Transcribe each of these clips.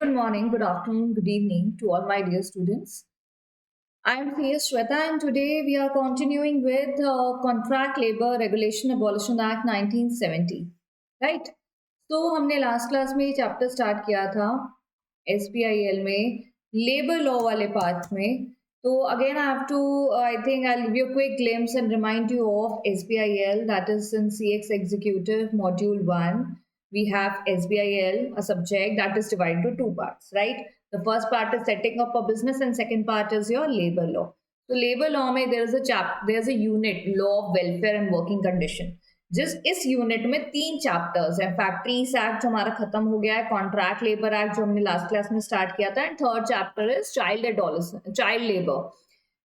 Good morning, good afternoon, good evening to all my dear students. I am CS Shweta and today we are continuing with Contract Labor Regulation Abolition Act 1970. Right? So हमने last class में chapter start किया था SPIL में labour law वाले part में. So again I have to I think I'll give you a quick glimpse and remind you of SBIL, that is in CX Executive Module 1. We have SBIL, a subject that is divided into two parts, right? The first part is setting up a business and second part is your labor law. So labor law में there's a unit, law of welfare and working condition. इस unit में 3 chapters हैं. Factories act जो हमारा खत्म हो गया है, कॉन्ट्रैक्ट लेबर एक्ट जो हमने लास्ट क्लास में स्टार्ट किया था, and third chapter is child labour,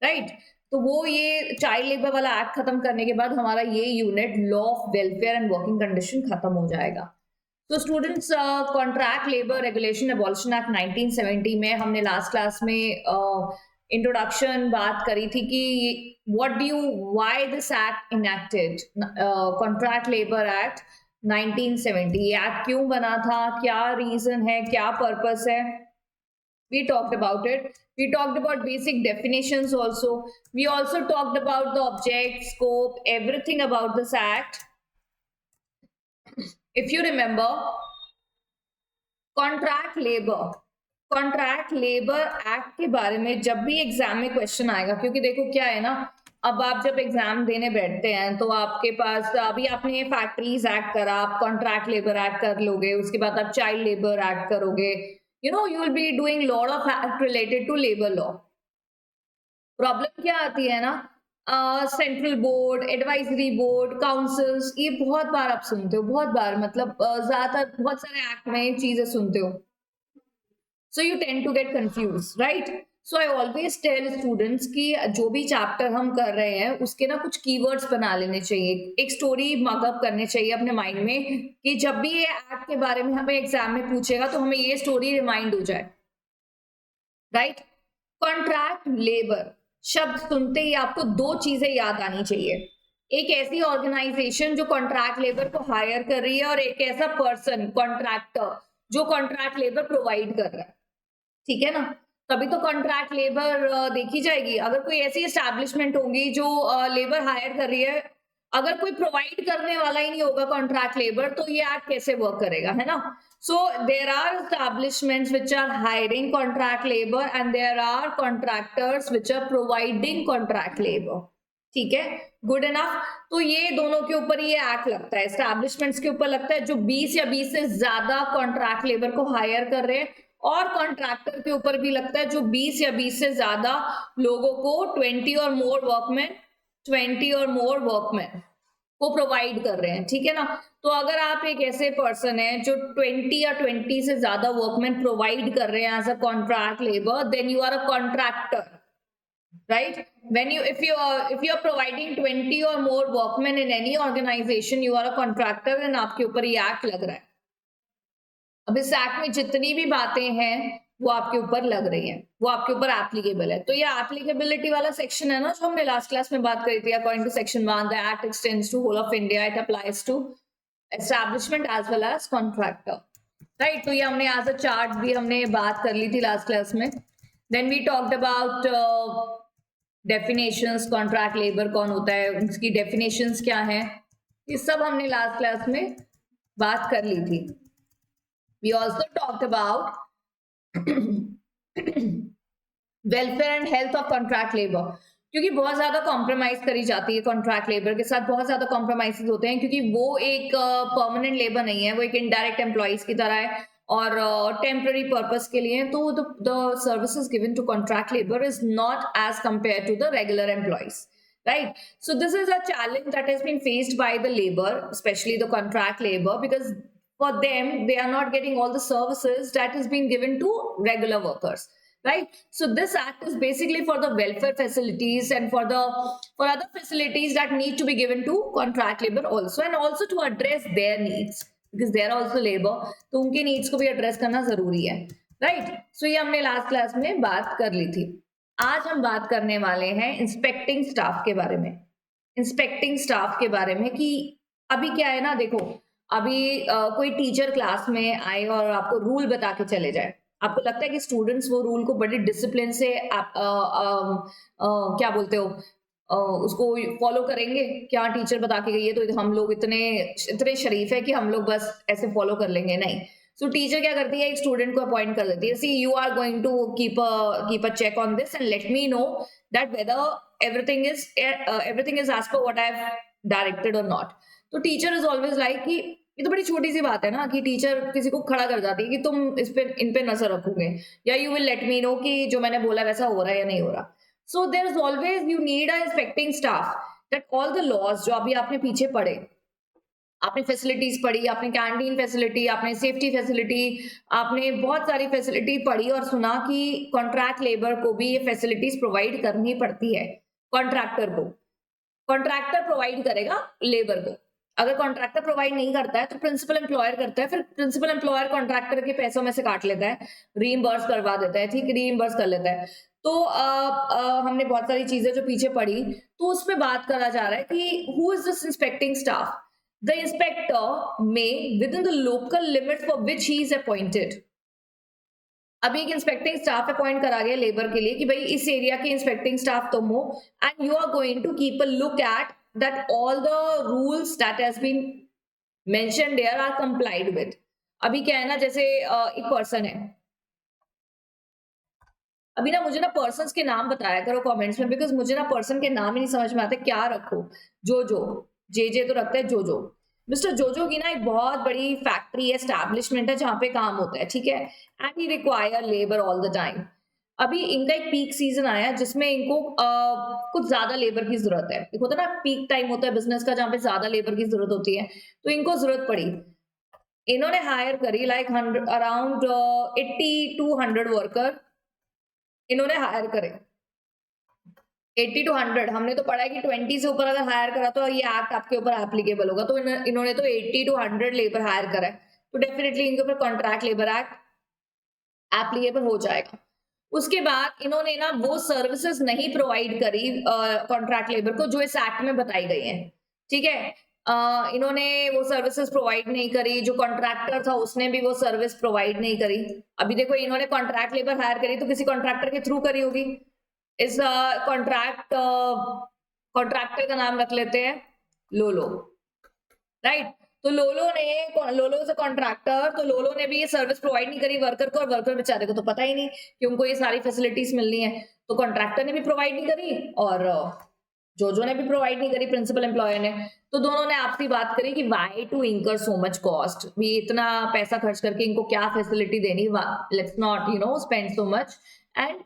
right? तो वो ये चाइल्ड लेबर वाला एक्ट खत्म करने के बाद हमारा ये unit law of welfare and working condition खत्म हो जाएगा. तो students, contract labour regulation abolition act 1970 में हमने लास्ट क्लास में इंट्रोडक्शन बात करी थी कि why this act enacted, contract labour act 1970. ये एक्ट क्यों बना था, क्या रीजन है, क्या पर्पस है, we talked about it. We talked about basic definitions also. We also talked about the object, scope, everything about this act. If you remember, contract labour act के बारे में जब भी एग्जाम में क्वेश्चन आएगा, क्योंकि देखो क्या है ना, अब आप जब एग्जाम देने बैठते हैं तो आपके पास अभी आपने फैक्ट्रीज एक्ट करा, आप कॉन्ट्रैक्ट लेबर एक्ट कर लोगे, उसके बाद आप चाइल्ड लेबर एक्ट करोगे, you will be doing lot of act related to labour law. Problem क्या आती है ना, central board, advisory board, councils, ये बहुत बार आप सुनते हो, बहुत बार मतलब ज्यादातर बहुत सारे एक्ट में चीजें सुनते हो. So you tend to get confused, right? So I always tell students कि जो भी चैप्टर हम कर रहे हैं उसके ना कुछ कीवर्ड्स बना लेने चाहिए, एक स्टोरी मगअप करने चाहिए अपने माइंड में कि जब भी ये एक्ट के बारे में हमें एग्जाम में पूछेगा तो हमें ये स्टोरी रिमाइंड हो जाए, राइट? कॉन्ट्रैक्ट लेबर शब्द सुनते ही आपको 2 चीजें याद आनी चाहिए. एक ऐसी ऑर्गेनाइजेशन जो कॉन्ट्रैक्ट लेबर को हायर कर रही है और एक ऐसा पर्सन, कॉन्ट्रैक्टर, जो कॉन्ट्रैक्ट लेबर प्रोवाइड कर रहा है. ठीक है ना? तभी तो कॉन्ट्रैक्ट लेबर देखी जाएगी. अगर कोई ऐसी एस्टैब्लिशमेंट होगी जो लेबर हायर कर रही है, अगर कोई प्रोवाइड करने वाला ही नहीं होगा कॉन्ट्रैक्ट लेबर, तो ये एक्ट कैसे वर्क करेगा, है ना? So there are establishments which are hiring contract labour and there are contractors which are providing contract labour. ठीक है, गुड इनफ. तो ये दोनों के ऊपर ये एक्ट लगता है, एस्टैब्लिशमेंट्स के ऊपर लगता है जो 20 या 20 से ज्यादा कॉन्ट्रैक्ट लेबर को हायर कर रहे हैं, और कॉन्ट्रैक्टर के ऊपर भी लगता है जो 20 या 20 से ज्यादा लोगों को 20 और मोर वर्कमैन को प्रोवाइड कर रहे हैं. ठीक है ना? तो अगर आप एक ऐसे पर्सन है जो 20 या 20 से ज्यादा वर्कमैन प्रोवाइड कर रहे हैं as a contract labour, then you are a contractor, right? If you are providing 20 or more workmen in any organization, you are a contractor and आपके ऊपर ये एक्ट लग रहा है. अब इस एक्ट में जितनी भी बातें हैं वो आपके ऊपर लग रही हैं, वो आपके ऊपर एप्लीकेबल है. तो ये एप्लीकेबिलिटी वाला सेक्शन है ना, जो हमने लास्ट क्लास में बात करी थी. According to section 1, the act extends to whole of India. It applies to establishment as well as contractor, right? तो ये हमने एज अ चार्ट भी हमने बात कर ली थी लास्ट क्लास में. Then we talked about definitions, contract labour कौन होता है, उसकी डेफिनेशंस क्या है, ये सब हमने लास्ट क्लास में बात कर ली थी. We also talked about welfare and health of contract labor, क्योंकि बहुत ज्यादा कॉम्प्रोमाइज करी जाती है कॉन्ट्रैक्ट लेबर के साथ, बहुत ज्यादा कॉम्प्रोमाइज होते हैं, क्योंकि वो एक परमानेंट लेबर नहीं है, वो एक इनडायरेक्ट एम्प्लॉइज की तरह है और टेम्पररी पर्पस के लिए. तो the services given to contract labour is not as compare to the regular employees, right? So this is a challenge that has been faced by the labor, especially the contract labor, because for them they are not getting all the services that is being given to regular workers, right? So this act is basically for the welfare facilities and for other facilities that need to be given to contract labor also, and also to address their needs, because they are also labor, तो उनके needs को भी address करना जरूरी है, right? So ये हमने last class में बात कर ली थी. आज हम बात करने वाले हैं इंस्पेक्टिंग स्टाफ के बारे में. इंस्पेक्टिंग स्टाफ के बारे में कि अभी क्या है ना, देखो अभी कोई टीचर क्लास में आए और आपको रूल बता के चले जाए, आपको लगता है कि स्टूडेंट्स वो रूल को बड़े डिसिप्लिन से क्या बोलते हो उसको फॉलो करेंगे? क्या टीचर बता के गई है तो हम लोग इतने इतने शरीफ है कि हम लोग बस ऐसे फॉलो कर लेंगे? नहीं। सो टीचर क्या करती है, एक स्टूडेंट को अपॉइंट कर देती है, see you are going to keep a check on this and let me know that whether everything is as per what I have directed or not. तो टीचर इज ऑलवेज लाइक कि ये तो बड़ी छोटी सी बात है ना कि टीचर किसी को खड़ा कर जाती है कि तुम इन पे नजर रखोगे या you will let me no कि जो मैंने बोला वैसा हो रहा है या नहीं हो रहा। So there is always you need a inspecting staff that all the laws जो अभी आपने पीछे पढ़े, आपने फैसिलिटीज पढ़ी, आपने कैंटीन फैसिलिटी, आपने सेफ्टी फैसिलिटी, आपने बहुत सारी फैसिलिटी पढ़ी और सुना कि कॉन्ट्रैक्ट लेबर को भी ये फैसिलिटीज प्रोवाइड करनी पड़ती है। कॉन्ट्रैक्टर को, कॉन्ट्रैक्टर प्रोवाइड करेगा लेबर को। अगर कॉन्ट्रैक्टर प्रोवाइड नहीं करता है तो प्रिंसिपल एम्प्लॉयर करता है, फिर प्रिंसिपल एम्प्लॉयर कॉन्ट्रैक्टर के पैसों में से काट लेता है, रीइंबर्स करवा देता है, ठीक, रीइंबर्स कर लेता है। तो हमने बहुत सारी चीजें जो पीछे पढ़ी तो उसमें बात करा जा रहा है कि who is this inspecting staff? The inspector may with in the local limit for which he is appointed. अभी एक इंस्पेक्टिंग स्टाफ अपॉइंट करा गया लेबर के लिए कि भाई इस एरिया के इंस्पेक्टिंग स्टाफ तुम हो and you are going to keep a look at that all the rules that has been mentioned there are complied with. अभी क्या है ना, जैसे एक पर्सन है, अभी ना मुझे ना पर्सन्स के नाम बताया करो कमेंट्स में, बिकॉज मुझे ना पर्सन के नाम ही नहीं समझ में आते, क्या रखो? जोजो, जे तो रखता है जोजो। मिस्टर जोजो की ना एक बहुत बड़ी फैक्ट्री है, एस्टैब्लिशमेंट है जहाँ पे काम होता है, ठीक है, and he require labour all the time. अभी इनका एक पीक सीजन आया जिसमें इनको कुछ ज्यादा लेबर की जरूरत है। एक होता है ना पीक टाइम होता है बिजनेस का जहाँ पे ज्यादा लेबर की जरूरत होती है, तो इनको जरूरत पड़ी। इन्होंने हायर करी लाइक अराउंड 80 to 100 वर्कर इन्होंने हायर करे। 80 to 100 हमने तो पढ़ा है कि 20 से ऊपर अगर हायर करा तो ये एक्ट आपके ऊपर एप्लीकेबल होगा, तो इन्होंने तो 80 to 100 लेबर हायर करा है, तो डेफिनेटली इनके ऊपर कॉन्ट्रैक्ट लेबर एक्ट एप्लीकेबल हो जाएगा। उसके बाद इन्होंने ना वो सर्विसेज नहीं प्रोवाइड करी कॉन्ट्रैक्ट लेबर को जो इस एक्ट में बताई गई है, ठीक है। इन्होंने वो सर्विसेज प्रोवाइड नहीं करी, जो कॉन्ट्रैक्टर था उसने भी वो सर्विस प्रोवाइड नहीं करी। अभी देखो इन्होंने कॉन्ट्रैक्ट लेबर हायर करी तो किसी कॉन्ट्रैक्टर के थ्रू करी होगी। इस कॉन्ट्रैक्टर का नाम रख लेते हैं लोलो, राइट। तो लोलो से कॉन्ट्रैक्टर, तो लोलो ने भी ये सर्विस प्रोवाइड नहीं करी वर्कर को, और वर्कर बेचारे को तो पता ही नहीं कि उनको ये सारी फैसिलिटीज मिलनी है, तो कॉन्ट्रैक्टर ने भी प्रोवाइड नहीं करी और जोजो ने भी प्रोवाइड नहीं करी, प्रिंसिपल एम्प्लॉयर ने। तो दोनों ने आपसी बात करी कि वाई टू इंकर सो मच कॉस्ट, भी इतना पैसा खर्च करके इनको क्या फैसिलिटी देनी, let's not spend so much and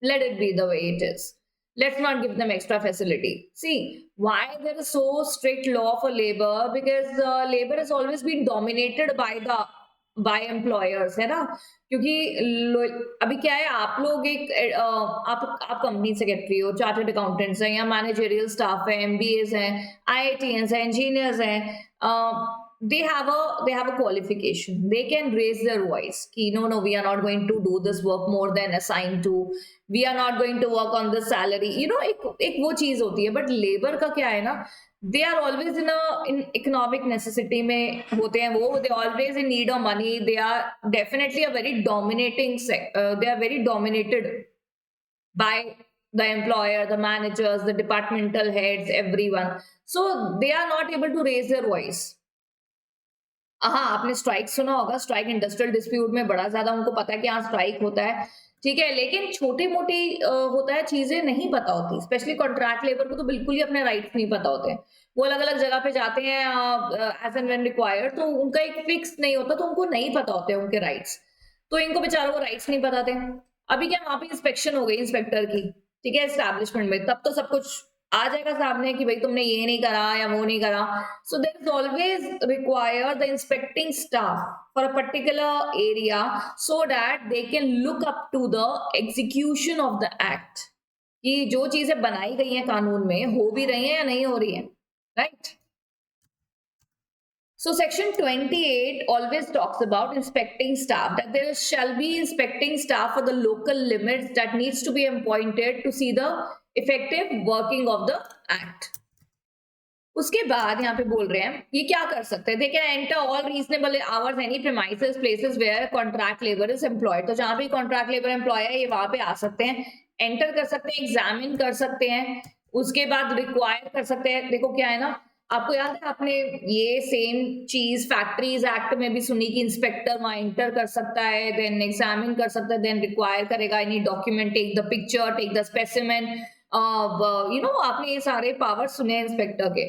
let it be the way it is. Let's not give them extra facility. See, why there is so strict law for labor? Because labor has always been dominated by employers, है ना। क्योंकि अभी क्या है, आप लोग एक आप कंपनी सेक्रेटरी हो, चार्टर्ड अकाउंटेंट्स हैं या मैनेजरियल स्टाफ है, MBAs हैं, IITs हैं, इंजीनियर्स हैं, they have a qualification, they can raise their voice ki no we are not going to do this work more than assigned to, we are not going to work on this salary, एक वो चीज होती है। But labour का क्या है ना, they are always in economic necessity में होते हैं वो, they always in need of money, they are definitely a very dominating they are very dominated by the employer, the managers, the departmental heads, everyone, so they are not able to raise their voice। हाँ, आपने strike सुना होगा, strike industrial dispute में बड़ा ज्यादा उनको पता है कि हाँ स्ट्राइक होता है, ठीक है, लेकिन छोटी मोटी होता है, चीजें नहीं पता होती, स्पेशली कॉन्ट्रैक्ट लेबर को तो बिल्कुल ही अपने राइट्स नहीं पता होते। वो अलग अलग जगह पे जाते हैं एज एंड व्हेन रिक्वायर्ड, तो उनका एक फिक्स नहीं होता, तो उनको नहीं पता होते उनके राइट्स, तो इनको बेचारों को राइट्स नहीं पता थे। अभी क्या वहां पे इंस्पेक्शन हो गई इंस्पेक्टर की, ठीक है, एस्टैब्लिशमेंट में, तब तो सब कुछ आ जाएगा सामने कि भाई तुमने ये नहीं करा या वो नहीं करा। So there is always require the inspecting staff for a particular area so that they can look up to the execution of the act, कि जो चीजें बनाई गई हैं कानून में हो भी रही हैं या नहीं हो रही हैं, right. So section 28 always talks about inspecting staff, that there shall be inspecting staff for the local limits that needs to be appointed to see the effective working of the act. उसके बाद यहाँ पे बोल रहे हैं ये क्या कर सकते हैं, they can enter all reasonable hours any premises places where contract labour is employed. तो जहाँ पे कॉन्ट्रैक्ट लेबर एम्प्लॉय है ये वहां पे आ सकते हैं, एंटर कर सकते हैं, एग्जामिन कर सकते हैं, उसके बाद रिक्वायर कर सकते हैं। देखो क्या है ना, आपको याद है आपने ये सेम चीज फैक्ट्रीज एक्ट में भी सुनी कि इंस्पेक्टर वहां एंटर कर सकता है, देन एग्जामिन कर सकता है, देन रिक्वायर करेगा any document, take the picture, take the specimen, आपने ये सारे पावर सुने इंस्पेक्टर के,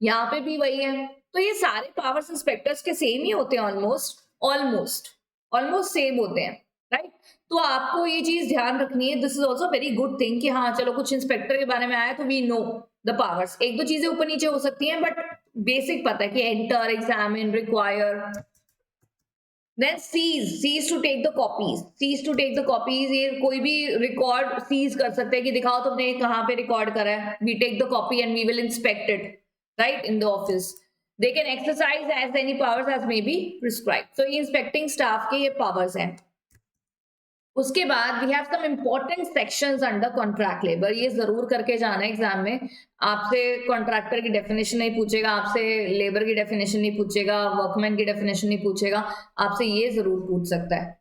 यहाँ पे भी वही है। तो ये सारे पावर्स इंस्पेक्टर्स के सेम ही होते हैं, ऑलमोस्ट ऑलमोस्ट ऑलमोस्ट सेम होते हैं, राइट। तो आपको ये चीज ध्यान रखनी है, this is also very good thing कि हाँ चलो कुछ इंस्पेक्टर के बारे में आया तो वी नो द पावर्स। एक दो चीजें ऊपर नीचे हो सकती हैं बट बेसिक पता है कि enter, examine, require, then seize to take the copies, seize to take the copies, ये कोई भी रिकॉर्ड सीज कर सकते हैं कि दिखाओ तुमने कहाँ पे रिकॉर्ड करा है, we take the copy and we will inspect it right in the office. They can exercise as any powers as may be prescribed. So ये inspecting staff के ये powers हैं। उसके बाद we have some important sections under contract labor, ये जरूर करके जाना है एग्जाम में। आपसे कॉन्ट्रैक्टर की डेफिनेशन नहीं पूछेगा, आपसे लेबर की डेफिनेशन नहीं पूछेगा, वर्कमैन की डेफिनेशन नहीं पूछेगा, आपसे ये जरूर पूछ सकता है।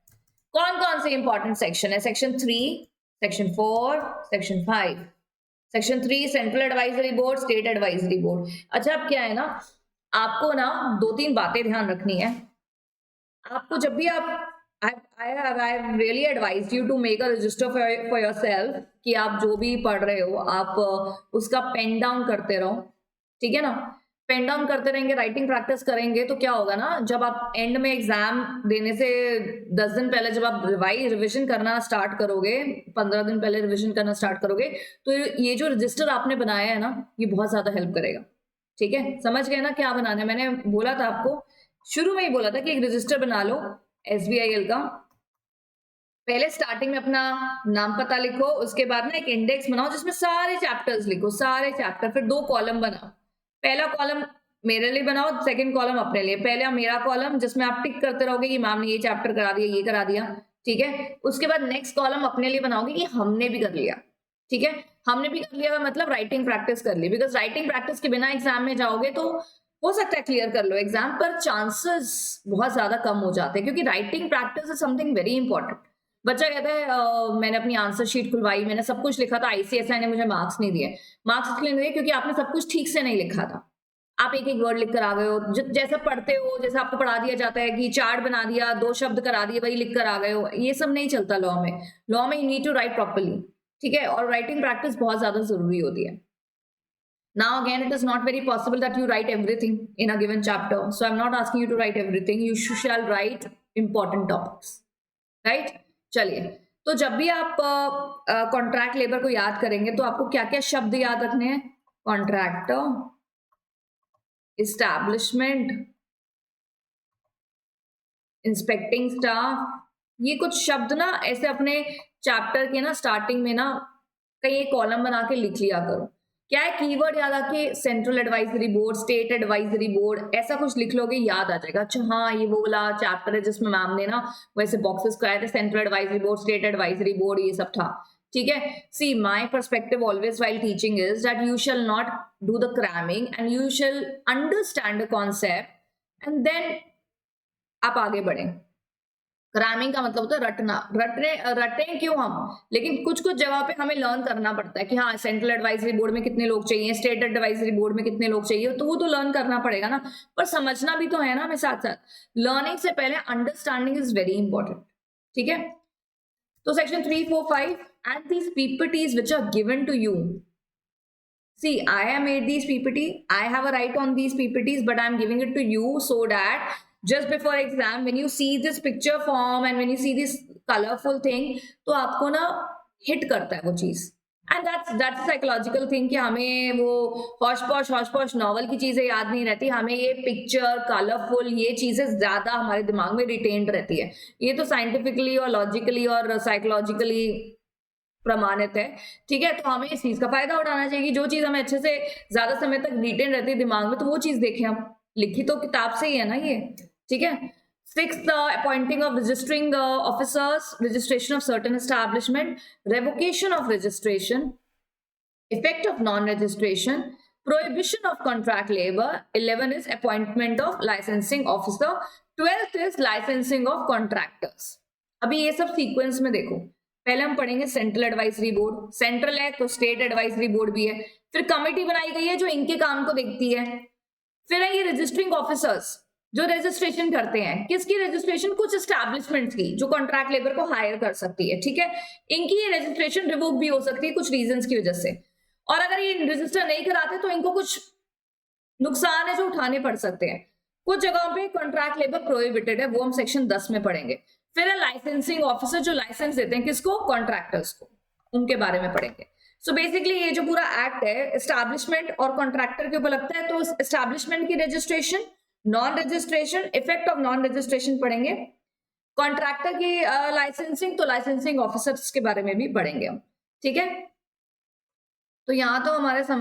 कौन कौन से इंपॉर्टेंट सेक्शन है, section 3, section 4, section 5। Section 3 central advisory board, state advisory board. अच्छा अब क्या है ना, आपको ना 2-3 बातें ध्यान रखनी है। आपको जब भी आप I really advise you to make a register for yourself कि आप जो भी पढ़ रहे हो आप उसका पेन डाउन करते रहो, ठीक है ना। पेन डाउन करते रहेंगे, राइटिंग प्रैक्टिस करेंगे तो क्या होगा ना, जब आप एंड में एग्जाम देने से 10 दिन पहले जब आप रिविजन करना स्टार्ट करोगे, 15 दिन पहले रिविजन करना स्टार्ट करोगे, तो ये जो रजिस्टर आपने बनाया है ना ये बहुत ज्यादा हेल्प करेगा, ठीक है। समझ गए ना क्या बनाना है, मैंने बोला था आपको शुरू में ही बोला था कि एक रजिस्टर बना लो SBIL का। पहले स्टार्टिंग में अपना नाम पता लिखो, उसके बाद ना एक इंडेक्स बनाओ जिसमें सारे चैप्टर्स लिखो, सारे चैप्टर, फिर 2 कॉलम बनाओ। पहला कॉलम मेरे लिए बनाओ, सेकंड कॉलम अपने लिए। पहला मेरा कॉलम जिसमें आप टिक करते रहोगे कि मैम ने ये चैप्टर करा दिया, ये करा दिया, ठीक है। उसके बाद नेक्स्ट कॉलम अपने लिए बनाओगे कि हमने भी कर लिया, ठीक है। हमने भी कर लिया का मतलब राइटिंग प्रैक्टिस कर ली, बिकॉज राइटिंग प्रैक्टिस के बिना एग्जाम में जाओगे तो हो सकता है क्लियर कर लो एग्जाम, पर चांसेस बहुत ज्यादा कम हो जाते हैं क्योंकि writing practice is something very important. बच्चा कहता है मैंने अपनी आंसर शीट खुलवाई, मैंने सब कुछ लिखा था, ICSI ने मुझे मार्क्स नहीं दिए। मार्क्स इसलिए नहीं दिए क्योंकि आपने सब कुछ ठीक से नहीं लिखा था, आप एक एक वर्ड लिख कर आ गए हो, जैसा पढ़ते हो, जैसा आपको पढ़ा दिया जाता है कि चार्ट बना दिया, 2 शब्द करा दिए, वही लिख कर आ गए हो, ये सब नहीं चलता लॉ में। लॉ में you need to write properly, ठीक है, और राइटिंग प्रैक्टिस बहुत ज्यादा जरूरी होती है। Now again, it is not very possible that you write everything in a given chapter, so I'm not asking you to write everything, you shall write important topics, right? चलिए, तो जब भी आप कॉन्ट्रैक्ट लेबर को याद करेंगे तो आपको क्या क्या शब्द याद रखने हैं, कॉन्ट्रैक्टर, एस्टैब्लिशमेंट, इंस्पेक्टिंग स्टाफ, ये कुछ शब्द ना ऐसे अपने चैप्टर के ना स्टार्टिंग में ना कहीं एक कॉलम बना के लिख लिया करो। क्या है, कीवर्ड याद आके central advisory board, state advisory board, ऐसा कुछ लिख लोगे याद आ जाएगा। अच्छा हाँ ये वो वाला चैप्टर है जिसमें मैम ने ना वैसे बॉक्सेस कराए थे, central advisory board, state advisory board, ये सब था, ठीक है। See my perspective always while teaching is that you shall not do the cramming and you shall understand the concept and then आप आगे बढ़े। क्रैमिंग का मतलब होता है रटना, रटे क्यों हम, लेकिन कुछ कुछ जगह पे हमें लर्न करना पड़ता है कि हाँ सेंट्रल एडवाइजरी बोर्ड में कितने लोग चाहिए, स्टेट एडवाइजरी बोर्ड में कितने लोग चाहिए, तो वो तो लर्न करना पड़ेगा ना, पर समझना भी तो है ना हमें साथ साथ। लर्निंग से पहले अंडरस्टैंडिंग इज वेरी इंपॉर्टेंट, ठीक है। तो section 3, 4, 5 and these PPTs which are given to you. See, I have made these PPT, I have a right on these PPTs, but I am giving it to you so that just before exam when you see this picture form and when you see this colorful thing, तो आपको ना hit करता है वो चीज, and that's psychological thing कि हमें वो हॉश पॉश नॉवल की चीजें याद नहीं रहती, हमें ये पिक्चर कलरफुल ये चीजें ज्यादा हमारे दिमाग में रिटेन्ड रहती है। ये तो साइंटिफिकली और लॉजिकली और साइकोलॉजिकली प्रमाणित है, ठीक है। तो हमें इस चीज का फायदा उठाना चाहिए कि जो चीज हमें अच्छे से ज्यादा समय तक रिटेन रहती है दिमाग में, तो वो चीज देखें हम, लिखी तो किताब से ही है ना ये, ठीक है। 6th, appointing of registering officers, registration of certain establishment, revocation of registration, effect of non-registration, prohibition of contract labor, 11 is appointment of licensing officer, 12th is licensing of contractors. अभी ये सब सीक्वेंस में देखो, पहले हम पढ़ेंगे सेंट्रल एडवाइजरी बोर्ड, सेंट्रल है तो स्टेट एडवाइजरी बोर्ड भी है, फिर कमेटी बनाई गई है जो इनके काम को देखती है, फिर है ये रजिस्टरिंग ऑफिसर्स जो रजिस्ट्रेशन करते हैं, किसकी रजिस्ट्रेशन, कुछ एस्टैब्लिशमेंट की जो कॉन्ट्रैक्ट लेबर को हायर कर सकती है, ठीक है, इनकी ये रजिस्ट्रेशन रिवोक भी हो सकती है कुछ रीजंस की वजह से, और अगर ये रजिस्टर नहीं कराते तो इनको कुछ नुकसान है जो उठाने पड़ सकते हैं, कुछ जगहों पे कॉन्ट्रैक्ट लेबर प्रोहिबिटेड है, वो हम सेक्शन 10 में पढ़ेंगे, फिर है लाइसेंसिंग ऑफिसर जो लाइसेंस देते हैं किसको, कॉन्ट्रैक्टर्स को, उनके बारे में पढ़ेंगे। सो बेसिकली ये जो पूरा एक्ट है एस्टैब्लिशमेंट और कॉन्ट्रैक्टर के ऊपर लगता है, तो एस्टैब्लिशमेंट की registration, non registration, effect of non registration पढ़ेंगे, कॉन्ट्रैक्टर की लाइसेंसिंग, तो लाइसेंसिंग ऑफिसर्स के बारे में भी पढ़ेंगे हम, ठीक है। तो यहाँ तो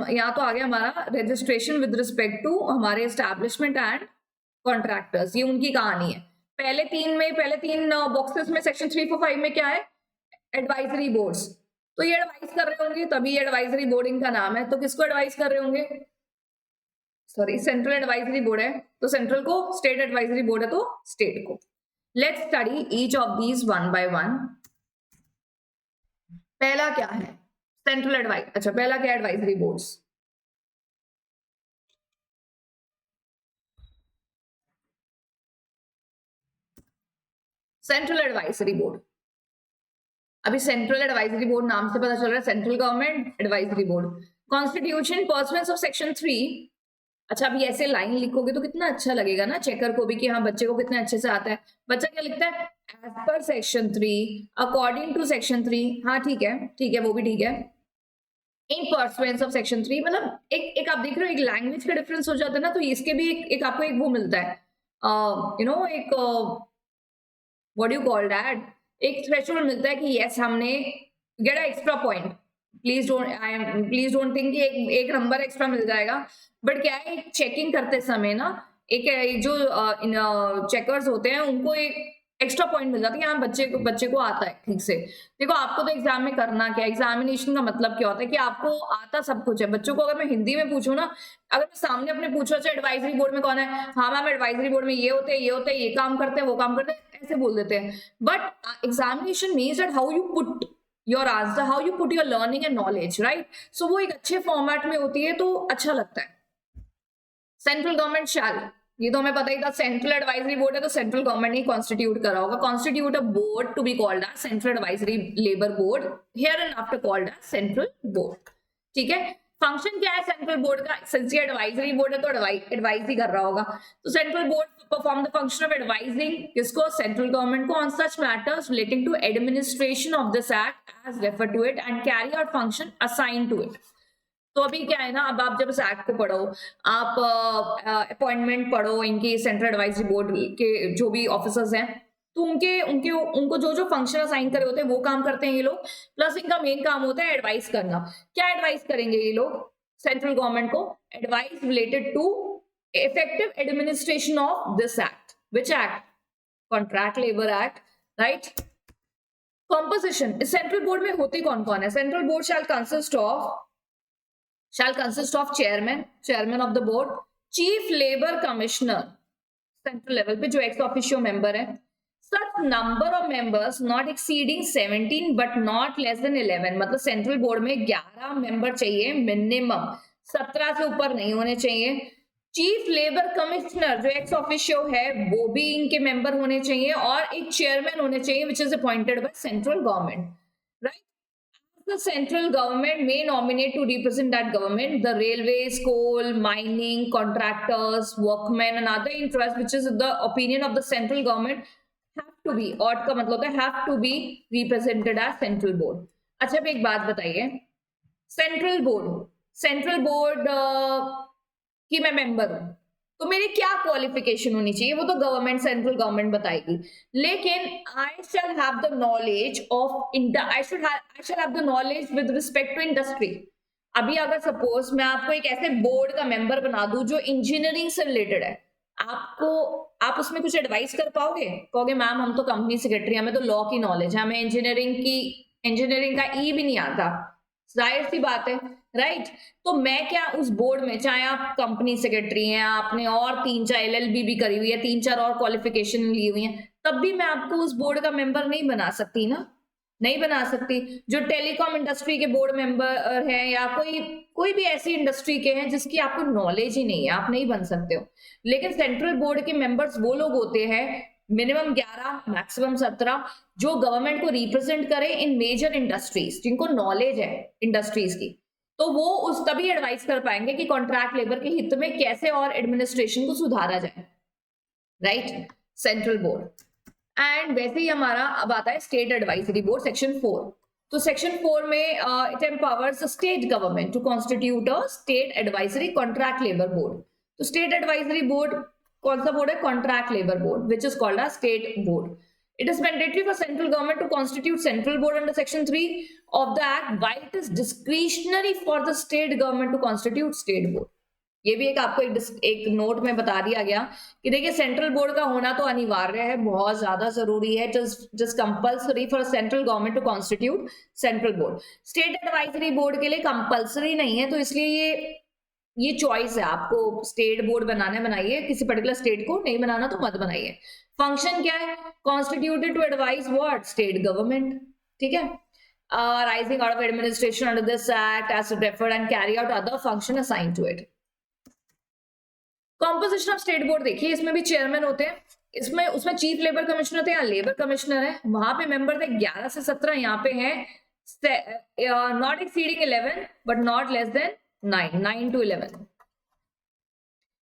यहाँ तो आ गया हमारा रजिस्ट्रेशन विद रिस्पेक्ट टू हमारे एस्टैब्लिशमेंट एंड कॉन्ट्रैक्टर्स, ये उनकी कहानी है। पहले तीन बॉक्सेस में सेक्शन 345 में क्या है, एडवाइजरी बोर्ड्स, तो ये एडवाइस कर रहे होंगे, तभी एडवाइजरी बोर्ड इनका नाम है, तो किसको एडवाइस कर रहे होंगे, सॉरी सेंट्रल एडवाइजरी बोर्ड है तो सेंट्रल को, स्टेट एडवाइजरी बोर्ड है तो स्टेट को। Let's study each of these one by one. पहला क्या है, सेंट्रल एडवाइस, अच्छा पहला क्या, advisory boards. Central advisory board, अभी सेंट्रल एडवाइजरी बोर्ड नाम से पता चल रहा है central government advisory board. Constitution pursuance of section 3, अच्छा अभी ऐसे लाइन लिखोगे तो कितना अच्छा लगेगा ना चेकर को भी कि हाँ बच्चे को कितने अच्छे से आता है। बच्चा क्या लिखता है, as per section 3, according to section 3, हाँ ठीक है वो भी ठीक है, इन पर्सुएंस ऑफ सेक्शन 3, मतलब एक आप देख रहे हो एक लैंग्वेज का डिफरेंस हो जाता है ना, तो इसके भी एक आपको एक वो मिलता है, एक व्हाट यू कॉल दैट, एक थ्रेशोल्ड मिलता है कि यस हमने get a extra point, please don't think कि एक नंबर एक्स्ट्रा मिल जाएगा, बट क्या है चेकिंग करते समय ना एक जो चेकर्स होते हैं उनको एक एक्स्ट्रा पॉइंट मिल जाता है कि हाँ बच्चे को आता है ठीक से। देखो आपको तो एग्जाम में करना क्या, एग्जामिनेशन का मतलब क्या होता है कि आपको आता सब कुछ है। बच्चों को अगर मैं हिंदी में पूछूं ना, अगर मैं सामने अपने पूछो अच्छा एडवाइजरी बोर्ड में कौन है, हाँ मैम एडवाइजरी बोर्ड में ये होते हैं ये काम करते हैं वो काम करते हैं, ऐसे बोल देते हैं, but examination means that how you put your answer, how you put your learning and knowledge, right. So वो एक अच्छे फॉर्मेट में होती है तो अच्छा लगता है। सेंट्रल गवर्नमेंट शैल, ये तो हमें पता ही था, सेंट्रल एडवाइजरी बोर्ड है तो सेंट्रल गवर्नमेंट ने कॉन्स्टिट्यूट करा होगा, constitute a board to be called as central advisory labour board, here and after called as central board, ठीक है। फंक्शन क्या है सेंट्रल बोर्ड का, सिंस ये एडवाइजरी बोर्ड है तो एडवाइज ही कर रहा होगा, तो central board perform the function of advising किसको, सेंट्रल गवर्नमेंट को, on such matters relating to administration of this act as refer to it and carry out function assign to it. तो अभी क्या है ना, अब आप जब इस एक्ट को पढ़ो, आप अपॉइंटमेंट पढ़ो इनकी सेंट्रल एडवाइजरी बोर्ड के जो भी ऑफिसर्स हैं, तो उनको जो फंक्शन असाइन करे होते हैं वो काम करते हैं ये लोग, प्लस इनका मेन काम होता है एडवाइस करना। क्या एडवाइस करेंगे ये लोग सेंट्रल गवर्नमेंट को, advice related to effective administration of this act, which act, contract labour act, right. Composition, इस सेंट्रल बोर्ड में होते कौन कौन है, central board shall consist of chairman of the board, chief labor commissioner central level पे जो ex officio member है, such number of members not exceeding 17 but not less than 11, मतलब सेंट्रल बोर्ड में 11 मेंबर चाहिए मिनिमम, 17 से ऊपर नहीं होने चाहिए। चीफ लेबर कमिश्नर जो एक्स ऑफिशियो है वो भी इनके मेंबर होने चाहिए, और एक चेयरमैन होने चाहिए which is appointed by central government, right. The central government may nominate to represent that government the railways, coal, mining, contractors, workmen and other interests which is the opinion of the central government have to be, ought का मतलब है have to be represented as central board। अच्छा अब एक बात बताइए, central board की मैं मेंबर हूँ तो मेरी क्या क्वालिफिकेशन होनी चाहिए, वो तो गवर्नमेंट सेंट्रल गवर्नमेंट बताएगी, लेकिन I shall have the knowledge of I shall have the knowledge with respect to industry. अभी अगर सपोज मैं आपको एक ऐसे बोर्ड का मेंबर बना दूं जो इंजीनियरिंग से रिलेटेड है, आप उसमें कुछ एडवाइस कर पाओगे, कहोगे मैम हम तो कंपनी सेक्रेटरी, हमें तो लॉ की नॉलेज है, हमें इंजीनियरिंग का ई भी नहीं आता, जाहिर सी बात है। राइट तो मैं क्या उस बोर्ड में, चाहे आप कंपनी सेक्रेटरी हैं, आपने और 3-4 LLB भी करी हुई है, 3-4 और क्वालिफिकेशन ली हुई है, तब भी मैं आपको उस बोर्ड का मेंबर नहीं बना सकती ना, नहीं बना सकती। जो टेलीकॉम इंडस्ट्री के बोर्ड मेंबर है या कोई भी ऐसी इंडस्ट्री के हैं जिसकी आपको नॉलेज ही नहीं है, आप नहीं बन सकते हो। लेकिन सेंट्रल बोर्ड के मेंबर्स वो लोग होते हैं, मिनिमम 11 मैक्सिमम 17, जो गवर्नमेंट को रिप्रेजेंट करें इन मेजर इंडस्ट्रीज, जिनको नॉलेज है इंडस्ट्रीज की। तो वो उस तभी एडवाइस कर पाएंगे कि कॉन्ट्रैक्ट लेबर के हित में कैसे और एडमिनिस्ट्रेशन को सुधारा जाए, राइट, सेंट्रल बोर्ड। एंड वैसे ही हमारा अब आता है स्टेट एडवाइजरी बोर्ड, सेक्शन 4। तो सेक्शन 4 में it empowers state government to constitute a state advisory contract labour board. तो स्टेट एडवाइजरी बोर्ड कौन सा बोर्ड है? Contract labour board, which is called a state board. It is mandatory for central government to constitute central board under section 3 of the act, while it is discretionary for the state government to constitute state board. ये भी एक आपको एक note में बता दिया गया कि देखिए सेंट्रल बोर्ड का होना तो अनिवार्य है, बहुत ज्यादा जरूरी है, just compulsory for central government to constitute central board. State advisory board के लिए कंपल्सरी नहीं है, तो इसलिए ये चॉइस है, आपको स्टेट बोर्ड बनाना बनाइए, किसी पर्टिकुलर स्टेट को नहीं बनाना तो मत बनाइए। फंक्शन क्या है? Constituted to advise what? State government, ठीक है, rising out of administration under this act as referred and carry out other function assigned to it. Composition of state board देखिए, इसमें भी चेयरमैन होते हैं, इसमें उसमें चीफ लेबर कमिश्नर थे या लेबर कमिश्नर है, वहां पे मेंबर थे 11 से 17, यहाँ पे हैं not exceeding 11 but not less than 9 to 11,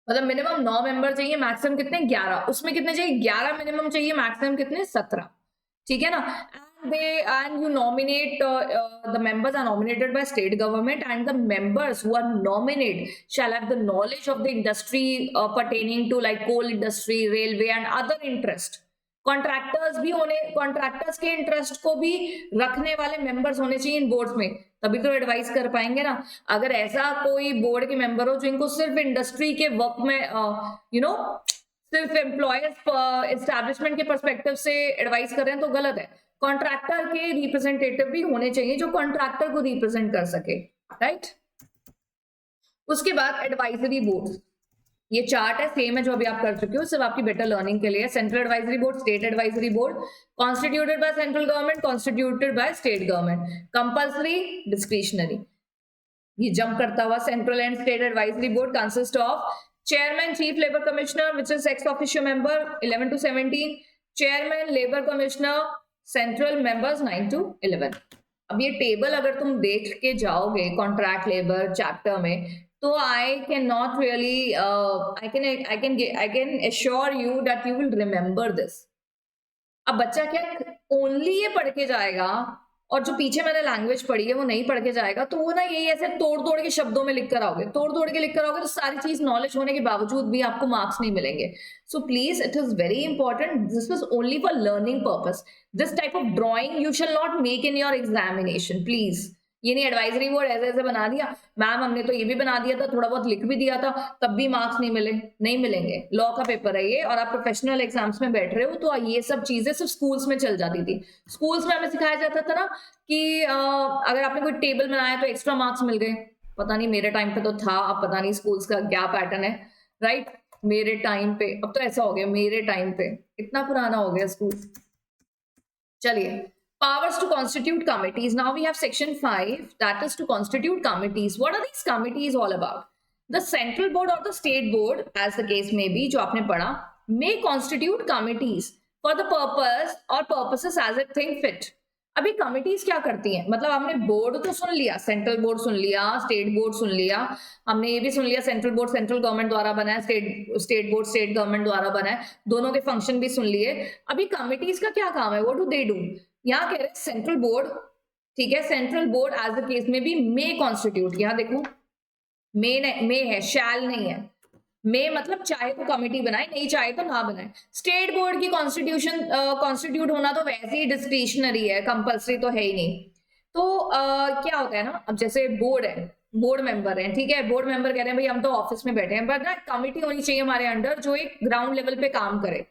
मतलब मिनिमम 9 मेंबर चाहिए, मैक्सिमम कितने? 11। उसमें कितने चाहिए? 11 मिनिमम चाहिए, मैक्सिमम कितने? 17, ठीक है ना। And you nominate the members are nominated by state government, and the members who are nominated shall have the knowledge of the industry pertaining to like coal industry, railway and other interest. Contractors भी होने, contractors के interest को भी रखने वाले members होने चाहिए इन boards में, तभी तो एडवाइस कर पाएंगे ना। अगर ऐसा कोई बोर्ड के मेंबर हो जिनको सिर्फ इंडस्ट्री के वर्क में सिर्फ एम्प्लॉयर्स एस्टैब्लिशमेंट के पर्सपेक्टिव से एडवाइस कर रहे हैं तो गलत है। कॉन्ट्रैक्टर के रिप्रेजेंटेटिव भी होने चाहिए जो कॉन्ट्रैक्टर को रिप्रेजेंट कर सके, राइट। उसके बाद एडवाइजरी बोर्ड, ये चार्ट है, सेम है जो अभी आप कर चुके हो, सिर्फ आपकी बेटर लर्निंग के लिए। Central advisory board, state advisory board, constituted by central government, constituted by state government, compulsory, discretionary. ये जंप करता हुआ central and state advisory board consist of chairman, chief labour commissioner which is ex officio member 11 to 17, chairman, labour commissioner, central members 9 to 11। अब ये table अगर तुम देख के जाओगे कॉन्ट्रैक्ट लेबर चैप्टर में, तो I cannot really I can assure you that you will remember this। अब बच्चा क्या ओनली ये पढ़ के जाएगा और जो पीछे मैंने लैंग्वेज पढ़ी है वो नहीं पढ़ के जाएगा, तो वो ना यही ऐसे तोड़ तोड़ के शब्दों में लिख कर आओगे, तोड़ तोड़ के लिख कर आओगे, तो सारी चीज नॉलेज होने के बावजूद भी आपको मार्क्स नहीं मिलेंगे। So please, it is very important, this is only for learning purpose. This type of drawing you shall not make in your examination, please. ये नहीं एडवाइजरी बोर्ड ऐसे ऐसे बना दिया, मैम हमने तो ये भी बना दिया था, थोड़ा बहुत लिख भी दिया था, तब भी मार्क्स नहीं मिले, नहीं मिलेंगे। लॉ का पेपर है ये और आप प्रोफेशनल एग्जाम्स में बैठ रहे हो, तो ये सब चीजें सिर्फ स्कूल्स में चल जाती थी। स्कूल्स में हमें सिखाया जाता था ना कि अगर आपने कोई टेबल बनाया तो एक्स्ट्रा मार्क्स मिल गए। पता नहीं मेरे टाइम पे तो था, अब पता नहीं स्कूल्स का क्या पैटर्न है, राइट। मेरे टाइम पे, अब तो ऐसा हो गया, मेरे टाइम पे, इतना पुराना हो गया स्कूल। चलिए, powers to constitute committees. Now we have section 5, that is to constitute committees. What are these committees all about? The central board or the state board, as the case may be, जो आपने पढ़ा, may constitute committees for the purpose or purposes as it think fit. अभी committees क्या करती हैं? मतलब हमने board तो सुन लिया, सेंट्रल बोर्ड सुन लिया, स्टेट बोर्ड सुन लिया, हमने ये भी सुन लिया सेंट्रल बोर्ड सेंट्रल गवर्नमेंट द्वारा बना है, स्टेट बोर्ड स्टेट गवर्नमेंट द्वारा बना है, दोनों के फंक्शन भी सुन लिए। अभी कमिटीज का क्या काम है? What do they do? यहाँ कह रहे सेंट्रल बोर्ड, ठीक है, central board as the case में भी मे कॉन्स्टिट्यूट, यहाँ देखो मे है, शैल नहीं है। मे मतलब चाहे तो कमिटी बनाए, नहीं चाहे तो ना बनाए। स्टेट बोर्ड की कॉन्स्टिट्यूशन कॉन्स्टिट्यूट होना तो वैसे ही डिस्क्रिशनरी है, कंपल्सरी तो है ही नहीं। तो क्या होता है ना, अब जैसे बोर्ड है, बोर्ड मेंबर है, ठीक है, बोर्ड मेंबर कह रहे हैं भाई हम तो ऑफिस में बैठे हैं, बट ना कमिटी होनी चाहिए हमारे अंडर जो एक ग्राउंड लेवल पे काम करे।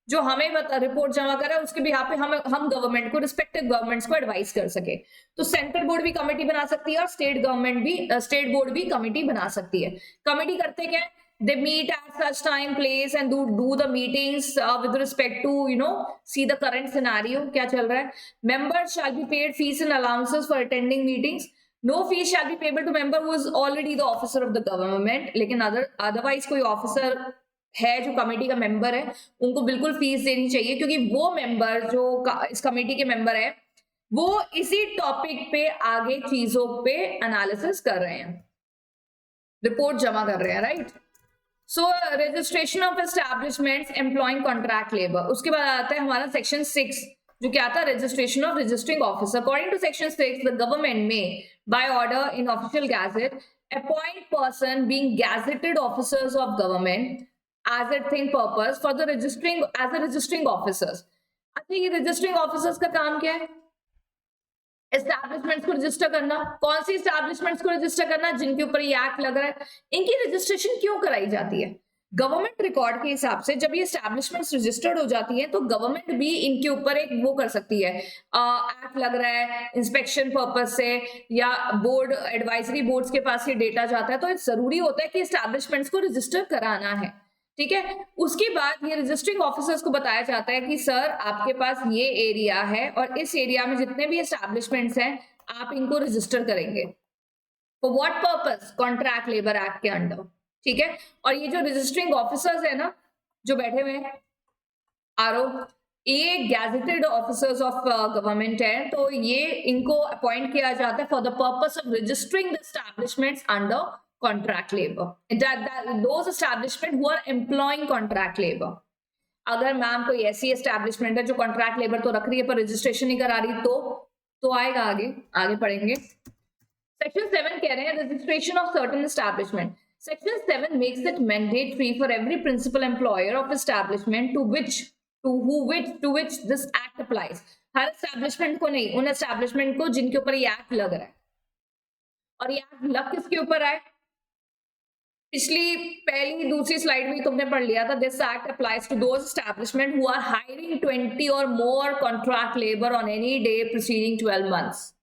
जो हमें रिपोर्ट जमा करा है उसके बिहाफ पे हम गवर्नमेंट को, रिस्पेक्टिव गवर्नमेंट्स को एडवाइस कर सके। तो सेंट्रल बोर्ड भी कमेटी बना सकती है और स्टेट बोर्ड भी कमेटी बना सकती है। कमेटी करते क्या है, they meet at such time place and do the meetings with respect to see the current scenario क्या चल रहा है। members shall be paid fees and allowances for attending meetings, no fees shall be payable to member who is already the officer of the government। लेकिन otherwise कोई officer है जो committee का member है, उनको बिल्कुल फीस देनी चाहिए, क्योंकि वो मेंबर जो इस कमेटी के मेंबर है वो इसी टॉपिक पे आगे चीजों पे एनालिसिस कर रहे हैं, रिपोर्ट जमा कर रहे हैं, right. So registration of establishments employing contract labour. उसके बाद आता है हमारा सेक्शन 6 जो क्या था, registration of registering officer. According to section 6 the government may by order in official gazette appoint person being gazetted officers of government as a thing purpose for the registering as a registering officers। अच्छा, ये registering officers का काम क्या है? Establishments को register करना। कौन सी establishments को रजिस्टर करना? जिनके ऊपर ये एक्ट लग रहा है। इनकी रजिस्ट्रेशन क्यों कराई जाती है? गवर्नमेंट रिकॉर्ड के हिसाब से जब ये एस्टैब्लिशमेंट्स रजिस्टर्ड हो जाती है तो गवर्नमेंट भी इनके ऊपर एक वो कर सकती है, एक्ट लग रहा है इंस्पेक्शन पर्पस से, या बोर्ड एडवाइजरी बोर्ड्स के पास ये डेटा जाता है, तो जरूरी होता है कि एस्टैब्लिशमेंट्स को रजिस्टर कराना है, ठीक है। उसके बाद ये रजिस्टरिंग ऑफिसर्स को बताया जाता है कि सर आपके पास ये एरिया है और इस एरिया में जितने भी एस्टैब्लिशमेंट्स हैं आप इनको रजिस्टर करेंगे। For what purpose? Contract labour act के अंडर, ठीक है। और ये जो रजिस्टरिंग ऑफिसर्स है ना जो बैठे हुए हैं आरओ, ये गैजेटेड ऑफिसर्स ऑफ गवर्नमेंट है, तो ये इनको अपॉइंट किया जाता है for the purpose of registering the establishments under contract labor, those establishment who are employing contract labor। अगर मैम कोई ऐसी एस्टैब्लिशमेंट है जो कॉन्ट्रैक्ट लेबर तो रख रही है पर रजिस्ट्रेशन नहीं करा रही, तो आएगा आगे पढ़ेंगे। सेक्शन 7 कह रहे हैं registration of certain establishment. Section 7 makes it mandatory for every principal employer of establishment to which this act applies. हर एस्टैब्लिशमेंट को नहीं, उन एस्टैब्लिशमेंट को जिनके ऊपर ये एक्ट लग रहा है। और ये एक्ट लग किसके ऊपर आए? पिछली पहली दूसरी स्लाइड में तुमने पढ़ लिया था, this act applies to those establishment who are hiring 20 or more contract labour on any day preceding 12 months,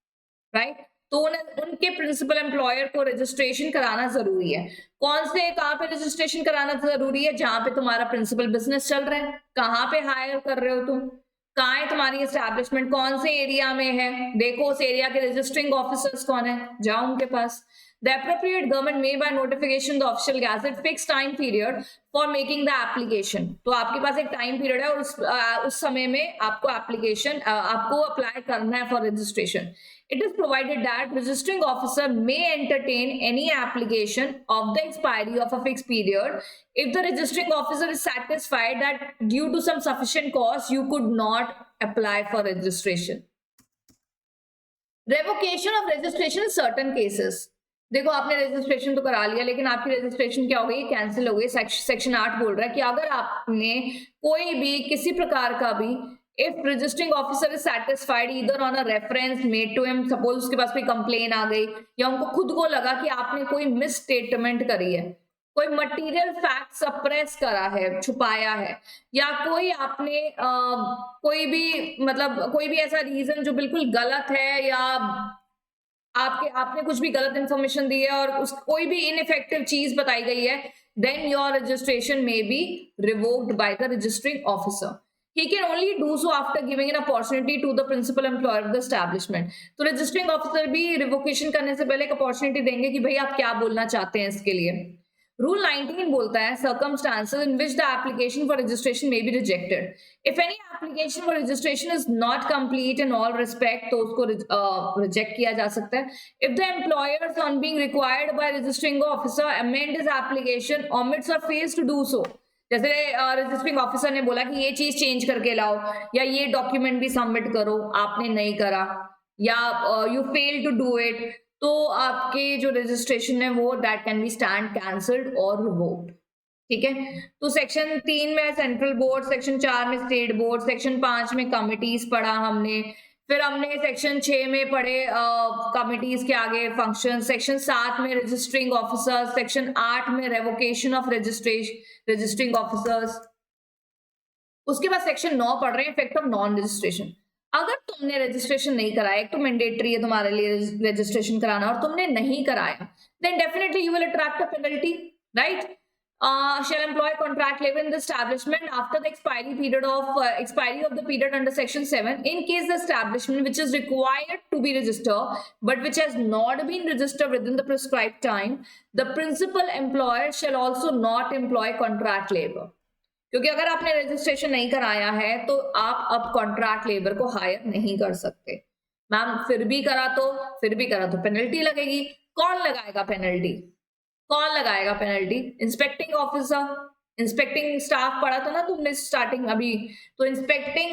right. तो उनके प्रिंसिपल एम्प्लॉयर को रजिस्ट्रेशन कराना जरूरी है। कौन से, कहाँ पे रजिस्ट्रेशन कराना जरूरी है? जहां पे तुम्हारा प्रिंसिपल बिजनेस चल रहा है। कहाँ पे हायर कर रहे हो तुम, कहाँ है तुम्हारी एस्टैब्लिशमेंट, कौन से एरिया में है, देखो उस एरिया के रजिस्टरिंग ऑफिसर्स कौन है, जाओ उनके पास। The appropriate government may by notification the official gazette fixed time period for making the application। तो आपके पास एक टाइम पीरियड है और उस समय में आपको आपको अप्लाई करना है for registration. It is provided that registering officer may entertain any application of the expiry of a fixed period if the registering officer is satisfied that due to some sufficient cause you could not apply for registration। Revocation of registration in certain cases। देखो आपने registration तो करा लिया लेकिन आपकी registration क्या हो गई, कैंसिल हो गई। सेक्शन 8 बोल रहा है कि अगर आपने कोई भी किसी प्रकार का भी, if registering officer is satisfied either on a reference made to him, suppose उसके पास कोई कंप्लेन आ गई या उनको खुद को लगा कि आपने कोई मिस स्टेटमेंट करी है, कोई मटेरियल फैक्ट सप्रेस करा है, छुपाया है, या कोई आपने कोई भी ऐसा रीजन जो बिल्कुल गलत है, या आपने कुछ भी गलत इंफॉर्मेशन दी है और कोई भी इनइफेक्टिव चीज बताई गई है, then your registration may be revoked by the registering officer. He can only do so after giving an opportunity to the principal employer of the establishment। तो रजिस्टरिंग ऑफिसर भी रिवोकेशन करने से पहले एक अपॉर्चुनिटी देंगे कि भाई आप क्या बोलना चाहते हैं इसके लिए। रूल 19 बोलता है circumstances in which the application for registration may be rejected। If any application for registration is not complete in all respect, तो उसको reject किया जा सकता है। If the employer on being required by registering officer amend his application omits or fails to do so, जैसे registering officer ने बोला कि ये चीज चेंज करके लाओ या ये डॉक्यूमेंट भी सबमिट करो, आपने नहीं करा या you fail to do it, तो आपके जो रजिस्ट्रेशन है वो that can be stand cancelled और रिवोक्ड, ठीक है। तो सेक्शन 3 में सेंट्रल बोर्ड, सेक्शन 4 में स्टेट बोर्ड, सेक्शन 5 में कमिटीज पढ़ा हमने, फिर हमने सेक्शन 6 में पढ़े कमिटीज के आगे फंक्शन, सेक्शन 7 में रजिस्टरिंग ऑफिसर्स, सेक्शन 8 में रेवोकेशन ऑफ रजिस्ट्रिंग ऑफिसर्स, उसके बाद सेक्शन 9 पढ़ रहे हैं, इफेक्ट ऑफ नॉन रजिस्ट्रेशन। अगर तुमने रजिस्ट्रेशन नहीं कराया, एक तो मैंडेटरी है तुम्हारे लिए रजिस्ट्रेशन कराना, और तुमने नहीं कराया, then definitely you will attract a penalty, right? Shall employ contract labor in the establishment after the expiry of the period under section 7 in case the establishment which is required to be registered but which has not been registered within the prescribed time, the principal employer shall also not employ contract labor. क्योंकि अगर आपने registration नहीं कराया है तो आप अब contract labour को हायर नहीं कर सकते। मैम फिर भी करा तो पेनल्टी लगेगी। कौन लगाएगा penalty? Inspecting officer, inspecting staff पढ़ा था ना तुमने स्टार्टिंग अभी, तो इंस्पेक्टिंग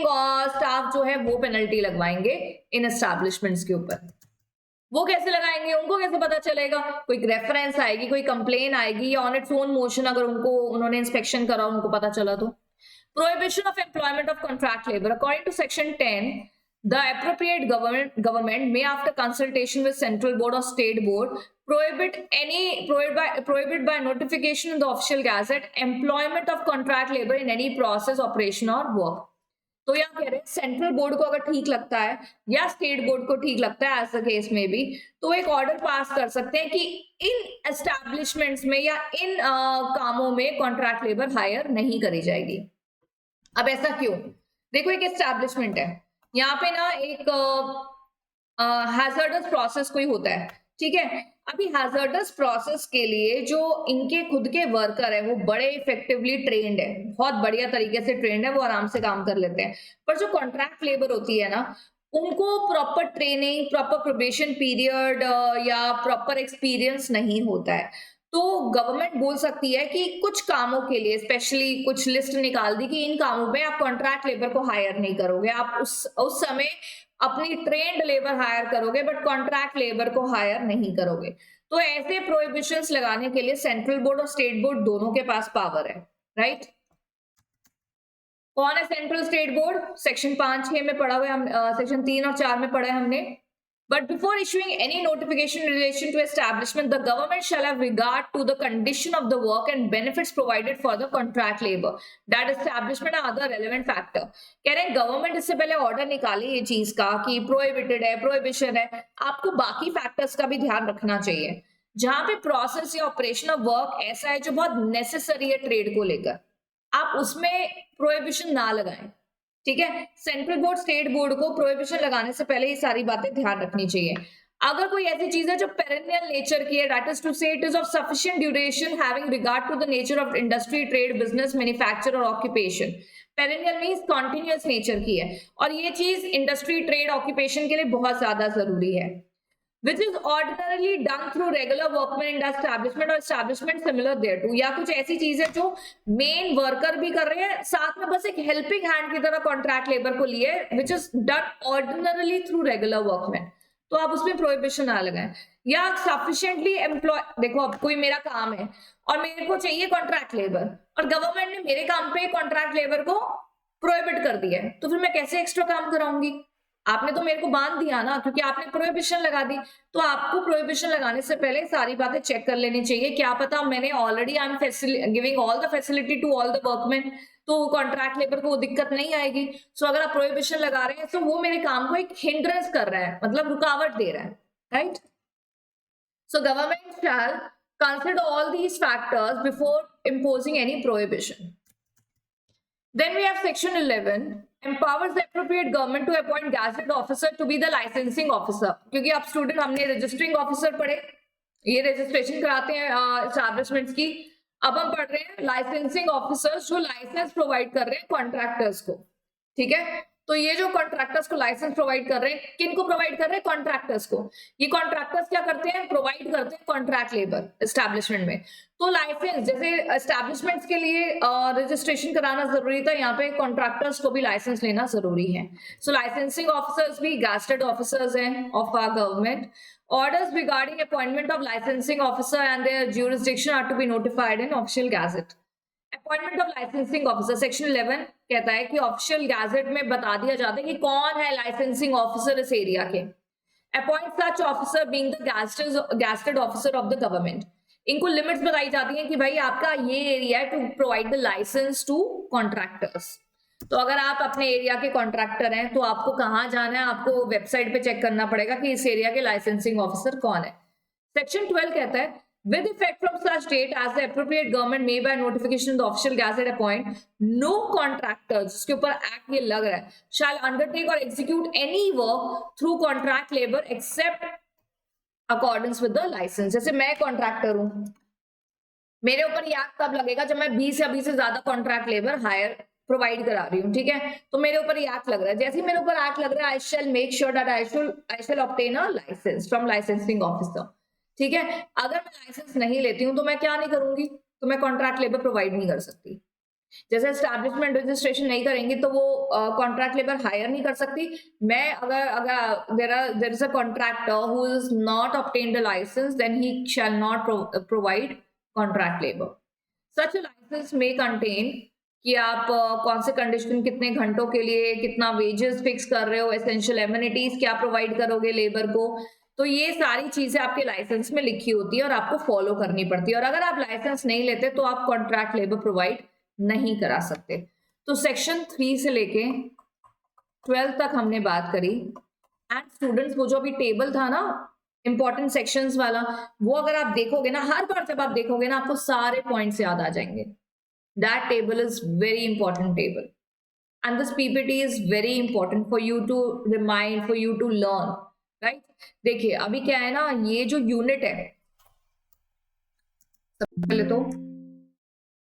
स्टाफ जो है वो पेनल्टी लगवाएंगे इन एस्टैब्लिशमेंट्स के ऊपर। वो कैसे लगाएंगे? उनको कैसे पता चलेगा? कोई रेफरेंस आएगी, कोई कंप्लेन आएगी, या ऑन इट्स ओन मोशन अगर उन्होंने इंस्पेक्शन करा उनको पता चला तो। Prohibition of employment of contract labour according to section 10, the appropriate government may after consultation with central board or state board prohibit by notification in the official gazette employment of contract labor in any process, operation or work। तो यहाँ कह रहे हैं central board को अगर ठीक लगता है या स्टेट बोर्ड को ठीक लगता है एज द केस में भी, तो एक ऑर्डर पास कर सकते हैं कि इन एस्टैब्लिशमेंट्स में या इन कामों में कॉन्ट्रैक्ट लेबर हायर नहीं करी जाएगी। अब ऐसा क्यों? देखो एक एस्टैब्लिशमेंट है, यहाँ पे ना एक हैजर्डस प्रोसेस कोई होता है, ठीक है। अभी हैजर्डस प्रोसेस के लिए जो इनके खुद के वर्कर है वो बड़े इफेक्टिवली ट्रेंड है, बहुत बढ़िया तरीके से ट्रेंड है, वो आराम से काम कर लेते हैं। पर जो कॉन्ट्रैक्ट लेबर होती है ना, उनको proper training, proper probation period या प्रॉपर एक्सपीरियंस नहीं होता है। तो गवर्नमेंट बोल सकती है कि कुछ कामों के लिए स्पेशली कुछ लिस्ट निकाल दी कि इन कामों में आप कॉन्ट्रैक्ट लेबर को हायर नहीं करोगे, आप उस समय अपनी ट्रेंड लेबर हायर करोगे बट कॉन्ट्रैक्ट लेबर को हायर नहीं करोगे। तो ऐसे प्रोहिबिशंस लगाने के लिए सेंट्रल बोर्ड और स्टेट बोर्ड दोनों के पास पावर है, राइट। कौन है सेंट्रल स्टेट बोर्ड? सेक्शन 5-6 में पढ़ा हुआ है हम, सेक्शन 3 और 4 में पढ़ा है हमने। But before issuing any notification in relation to establishment, the government shall have regard to the condition of the work and benefits provided for the contract labor, that establishment and other relevant factor। कह रहे हैं government इससे पहले order निकाली ये चीज का कि प्रोहिबिटेड है, प्रोहिबिशन है, आपको बाकी फैक्टर्स का भी ध्यान रखना चाहिए। जहां पे प्रोसेस या ऑपरेशन ऑफ वर्क ऐसा है जो बहुत नेसेसरी है ट्रेड को लेकर, आप उसमें प्रोहिबिशन ना लगाएं, ठीक है। सेंट्रल बोर्ड स्टेट बोर्ड को प्रोहिबिशन लगाने से पहले ये सारी बातें ध्यान रखनी चाहिए। अगर कोई ऐसी चीज है जो पेरेनियल नेचर की है, that is to say it is of sufficient duration having regard to the nature of industry, trade, business, manufacture or occupation. Perennial means continuous nature की है, और ये चीज इंडस्ट्री, ट्रेड, ऑक्यूपेशन के लिए बहुत ज्यादा जरूरी है। which is ordinarily done through regular workmen in the establishment or establishment similar thereto, या कुछ ऐसी चीज है जो मेन वर्कर भी कर रहे हैं, साथ में बस एक हेल्पिंग हैंड की तरह कॉन्ट्रैक्ट लेबर को लिए, which is done ordinarily through regular workmen, तो आप उसमें प्रोहिबिशन ना लगाएं। या सफिशिएंटली एम्प्लॉय, देखो अब कोई मेरा काम है और मेरे को चाहिए कॉन्ट्रैक्ट लेबर, और गवर्नमेंट ने मेरे काम पे कॉन्ट्रैक्ट लेबर को प्रोहिबिट कर दिया है, तो फिर मैं कैसे एक्स्ट्रा काम कराऊंगी? आपने तो मेरे को बांध दिया ना, क्योंकि आपने प्रोहिबिशन लगा दी। तो आपको प्रोहिबिशन लगाने से पहले सारी बातें चेक कर लेनी चाहिए। क्या पता मैंने already I am giving all the facility to all the workmen, तो कॉन्ट्रैक्ट लेबर को वो दिक्कत नहीं आएगी। सो अगर आप प्रोहिबिशन लगा रहे हैं तो वो मेरे काम को एक हिंड्रेंस कर रहा है, मतलब रुकावट दे रहा है, right. So government shell consider all these factors before imposing any prohibition। Then we have section 11, empowers the appropriate government to appoint gazette officer to be the licensing officer। क्योंकि आप स्टूडेंट, हमने रजिस्टरिंग ऑफिसर पढ़े, ये registration कराते हैं establishments की। अब हम पढ़ रहे हैं लाइसेंसिंग ऑफिसर्स, जो लाइसेंस प्रोवाइड कर रहे हैं कॉन्ट्रैक्टर्स को, ठीक है। तो ये जो कॉन्ट्रैक्टर्स को लाइसेंस प्रोवाइड कर रहे हैं, किनको प्रोवाइड कर रहे हैं? कॉन्ट्रैक्टर्स को। ये कॉन्ट्रैक्टर्स क्या करते हैं? प्रोवाइड करते हैं कॉन्ट्रैक्ट लेबर एस्टैब्लिशमेंट में। तो लाइसेंस, जैसे एस्टैब्लिशमेंट्स के लिए रजिस्ट्रेशन कराना जरूरी था, यहाँ पे कॉन्ट्रैक्टर्स को भी लाइसेंस लेना जरूरी है। सो लाइसेंसिंग ऑफिसर्स भी गैजेटेड ऑफिसर्स हैं of our government. Orders regarding appointment of licensing officer and their jurisdiction are to be notified in official gazette। Appointment of licensing officer, section 11 कहता है कि ऑफिशियल गैजेट में बता दिया जाता है कि कौन है लाइसेंसिंग ऑफिसर इस एरिया के। Appoint such officer being the gazetted officer of the government. इनको लिमिट्स बताई जाती हैं कि भाई आपका ये एरिया है to provide the licence to contractors. तो अगर आप अपने एरिया के कॉन्ट्रैक्टर हैं तो आपको कहाँ जाना है, आपको वेबसाइट पे चेक करना पड़ेगा कि इस एरिया के लाइसेंसिंग ऑफिसर कौन है। सेक्शन 12 कहता है with effect from such date as the appropriate government may by notification of the official gazette appoint no contractors, जिसके ऊपर एक्ट ये लग रहा है, shall undertake or execute any work through contract labor except accordance with the license। जैसे मैं contractor हूं, मेरे ऊपर ये एक्ट तब लगेगा जब मैं 20 या 20 से ज्यादा कॉन्ट्रैक्ट लेबर हायर प्रोवाइड करा रही हूँ, ठीक है, तो मेरे ऊपर ये एक्ट लग रहा है। जैसे ही मेरे ऊपर एक्ट लग रहा है, I shall make sure that I shall obtain a licence from licensing officer, ठीक है। अगर मैं लाइसेंस नहीं लेती हूँ तो मैं क्या नहीं करूंगी, तो मैं कॉन्ट्रैक्ट लेबर प्रोवाइड नहीं कर सकती। जैसे एस्टैब्लिशमेंट रजिस्ट्रेशन नहीं करेंगी तो वो कॉन्ट्रैक्ट लेबर हायर नहीं कर सकती। मैं अगर there is a contractor who is not obtained the licence, then he shall not provide contract labour. Such licence में कंटेन कि आप कौन से कंडीशन, कितने घंटों के लिए कितना वेजेस फिक्स कर रहे हो, एसेंशियल एमिनिटीज क्या प्रोवाइड करोगे लेबर को, तो ये सारी चीजें आपके लाइसेंस में लिखी होती है और आपको फॉलो करनी पड़ती है। और अगर आप लाइसेंस नहीं लेते तो आप कॉन्ट्रैक्ट लेबर प्रोवाइड नहीं करा सकते। तो सेक्शन 3 से लेके 12 तक हमने बात करी। एंड स्टूडेंट्स, वो जो अभी टेबल था ना इंपॉर्टेंट सेक्शंस वाला, वो अगर आप देखोगे ना, हर बार जब आप देखोगे ना आपको सारे पॉइंट्स याद आ जाएंगे। That table is very important table and this PPT is very important for you to remind, for you to learn, right. देखिए अभी क्या है ना, ये जो यूनिट है, सबसे पहले तो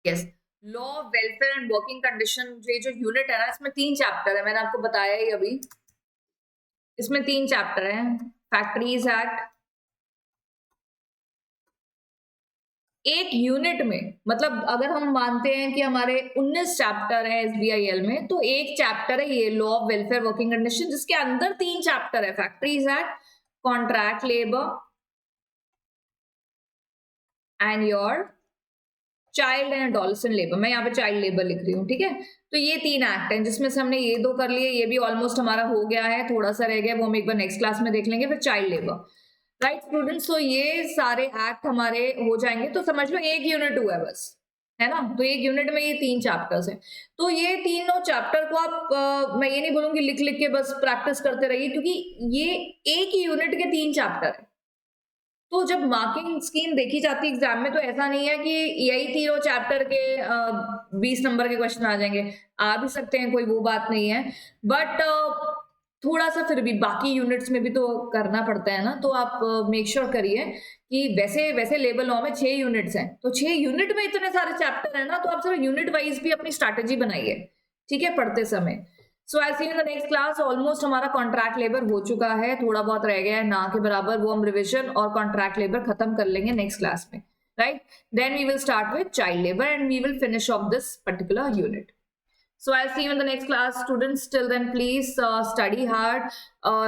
yes, law, welfare and working condition, ये जो यूनिट है ना, इसमें 3 चैप्टर है, मैंने आपको बताया ही अभी। इसमें 3 चैप्टर है। फैक्ट्रीज एक्ट, एक यूनिट में, मतलब अगर हम मानते हैं कि हमारे 19 चैप्टर है एसबीआईएल में, तो एक चैप्टर है ये लॉ, वेलफेयर, वर्किंग कंडीशन, जिसके अंदर 3 चैप्टर है, factories act, contract labour and your child and adolescent labour. मैं यहाँ पे चाइल्ड लेबर लिख रही हूँ, ठीक है। तो ये 3 एक्ट हैं जिसमें से हमने ये 2 कर लिए, ये भी ऑलमोस्ट हमारा हो गया है, थोड़ा सा रह गया, वो हम एक बार नेक्स्ट क्लास में देख लेंगे। फिर चाइल्ड लेबर, राइट स्टूडेंट्स। तो ये सारे एक्ट हमारे हो जाएंगे, तो समझ लो एक यूनिट हुआ है बस, है ना। तो एक यूनिट में ये 3 चैप्टर्स हैं। तो ये तीनों चैप्टर को आप मैं ये नहीं बोलूंगी लिख लिख के बस प्रैक्टिस करते रहिए, क्योंकि ये एक ही यूनिट के 3 चैप्टर है। तो जब मार्किंग स्कीम देखी जाती है एग्जाम में, तो ऐसा नहीं है कि यही तीनों चैप्टर के 20 नंबर के क्वेश्चन आ जाएंगे, आ भी सकते हैं, कोई वो बात नहीं है, बट थोड़ा सा फिर भी बाकी यूनिट्स में भी तो करना पड़ता है ना। तो आप मेक श्योर करिए कि वैसे लेबर लॉ में 6 यूनिट्स हैं, तो 6 यूनिट में इतने सारे चैप्टर है ना, तो आप जरा यूनिट वाइज भी अपनी स्ट्रैटेजी बनाइए, ठीक है, पढ़ते समय। So I see in the next class. Almost हमारा कॉन्ट्रैक्ट लेबर हो चुका है, थोड़ा बहुत रह गया है ना के बराबर, वो हम रिविजन और कॉन्ट्रैक्ट लेबर खत्म कर लेंगे नेक्स्ट क्लास में, right. Then we will start with child labour and we will finish off this particular unit. So I'll see you in the next class, students. Till then, please study hard,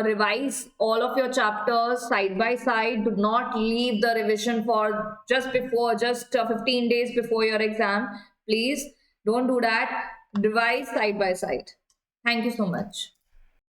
revise all of your chapters side by side. Do not leave the revision for just 15 days before your exam. Please don't do that. Revise side by side. Thank you so much.